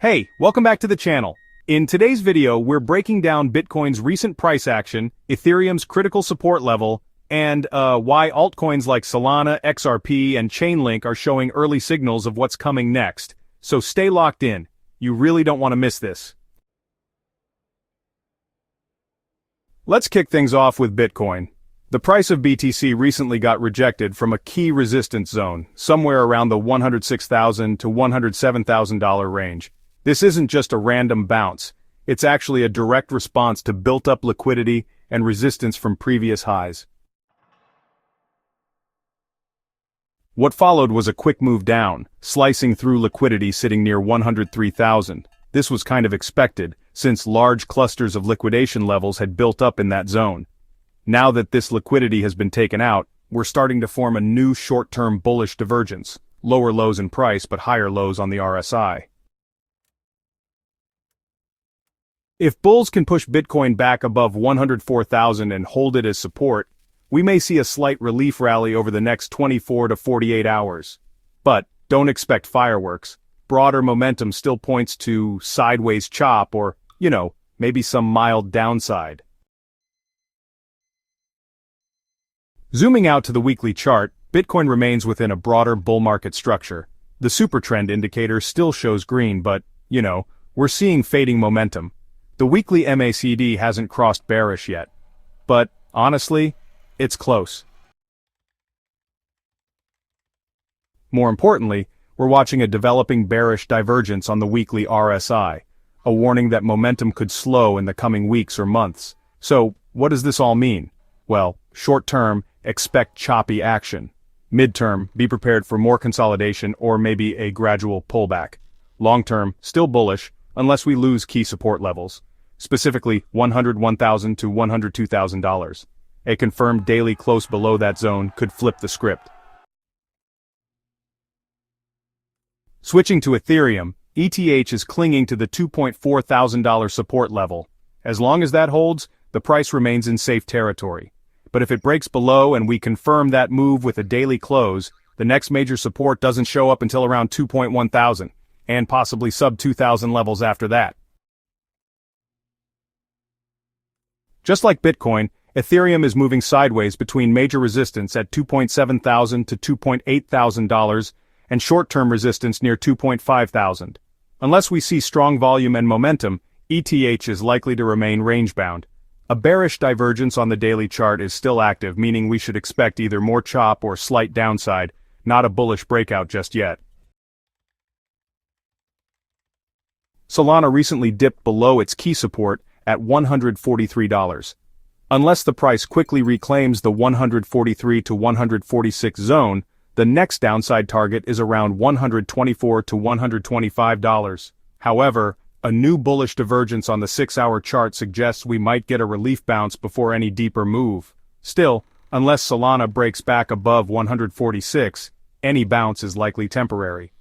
Hey, welcome back to the channel. In today's video, we're breaking down Bitcoin's recent price action, Ethereum's critical support level, and why altcoins like Solana, XRP, and Chainlink are showing early signals of what's coming next. So stay locked in. You really don't want to miss this. Let's kick things off with Bitcoin. The price of BTC recently got rejected from a key resistance zone, somewhere around the $106,000 to $107,000 range. This isn't just a random bounce, it's actually a direct response to built-up liquidity and resistance from previous highs. What followed was a quick move down, slicing through liquidity sitting near 103,000. This was kind of expected, since large clusters of liquidation levels had built up in that zone. Now that this liquidity has been taken out, we're starting to form a new short-term bullish divergence, lower lows in price but higher lows on the RSI. If bulls can push Bitcoin back above 104,000 and hold it as support, we may see a slight relief rally over the next 24 to 48 hours. But don't expect fireworks. Broader momentum still points to sideways chop or, maybe some mild downside. Zooming out to the weekly chart, Bitcoin remains within a broader bull market structure. The supertrend indicator still shows green, but, we're seeing fading momentum. The weekly MACD hasn't crossed bearish yet. But, honestly, it's close. More importantly, we're watching a developing bearish divergence on the weekly RSI, a warning that momentum could slow in the coming weeks or months. So, what does this all mean? Well, short-term, expect choppy action. Mid-term, be prepared for more consolidation or maybe a gradual pullback. Long-term, still bullish, unless we lose key support levels, specifically $101,000 to $102,000. A confirmed daily close below that zone could flip the script. Switching to Ethereum, ETH is clinging to the $2,400 support level. As long as that holds, the price remains in safe territory. But if it breaks below and we confirm that move with a daily close, the next major support doesn't show up until around 2,100, and possibly sub-2,000 levels after that. Just like Bitcoin, Ethereum is moving sideways between major resistance at $2,700 to $2,800 and short-term resistance near $2,500. Unless we see strong volume and momentum, ETH is likely to remain range-bound. A bearish divergence on the daily chart is still active, meaning we should expect either more chop or slight downside, not a bullish breakout just yet. Solana recently dipped below its key support at $143. Unless the price quickly reclaims the 143 to 146 zone, the next downside target is around $124 to $125. However, a new bullish divergence on the 6-hour chart suggests we might get a relief bounce before any deeper move. Still, unless Solana breaks back above 146, any bounce is likely temporary.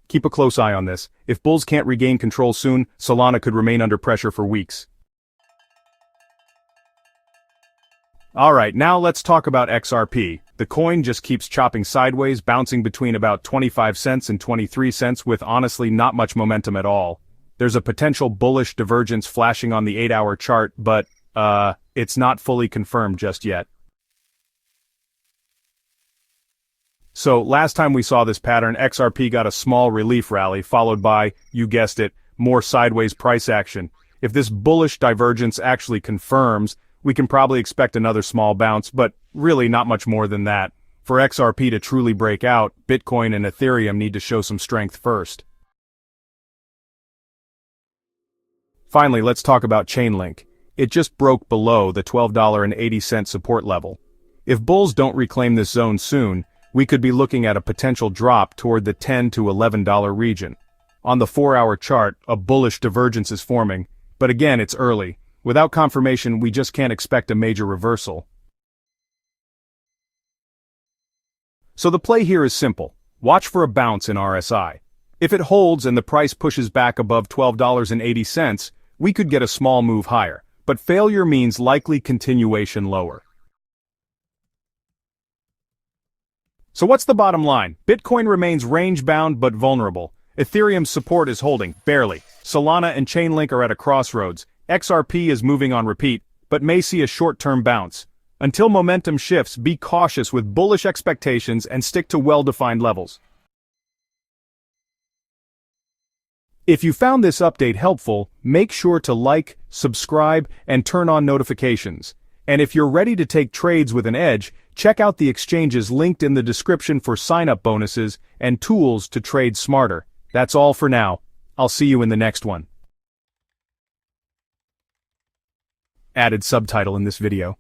Keep a close eye on this. If bulls can't regain control soon, Solana could remain under pressure for weeks. Alright, now let's talk about XRP. The coin just keeps chopping sideways, bouncing between about 25 cents and 23 cents with honestly not much momentum at all. There's a potential bullish divergence flashing on the 8-hour chart, but, it's not fully confirmed just yet. So, last time we saw this pattern, XRP got a small relief rally followed by, you guessed it, more sideways price action. If this bullish divergence actually confirms, we can probably expect another small bounce, but really not much more than that. For XRP to truly break out, Bitcoin and Ethereum need to show some strength first. Finally, let's talk about Chainlink. It just broke below the $12.80 support level. If bulls don't reclaim this zone soon, we could be looking at a potential drop toward the $10 to $11 region. On the 4-hour chart, a bullish divergence is forming, but again it's early. Without confirmation, we just can't expect a major reversal. So the play here is simple. Watch for a bounce in RSI. If it holds and the price pushes back above $12.80, we could get a small move higher, but failure means likely continuation lower. So what's the bottom line? Bitcoin remains range-bound but vulnerable. Ethereum's support is holding, barely. Solana and Chainlink are at a crossroads. XRP is moving on repeat, but may see a short-term bounce. Until momentum shifts, be cautious with bullish expectations and stick to well-defined levels. If you found this update helpful, make sure to like, subscribe, and turn on notifications. And if you're ready to take trades with an edge, check out the exchanges linked in the description for sign-up bonuses and tools to trade smarter. That's all for now. I'll see you in the next one. Added subtitle in this video.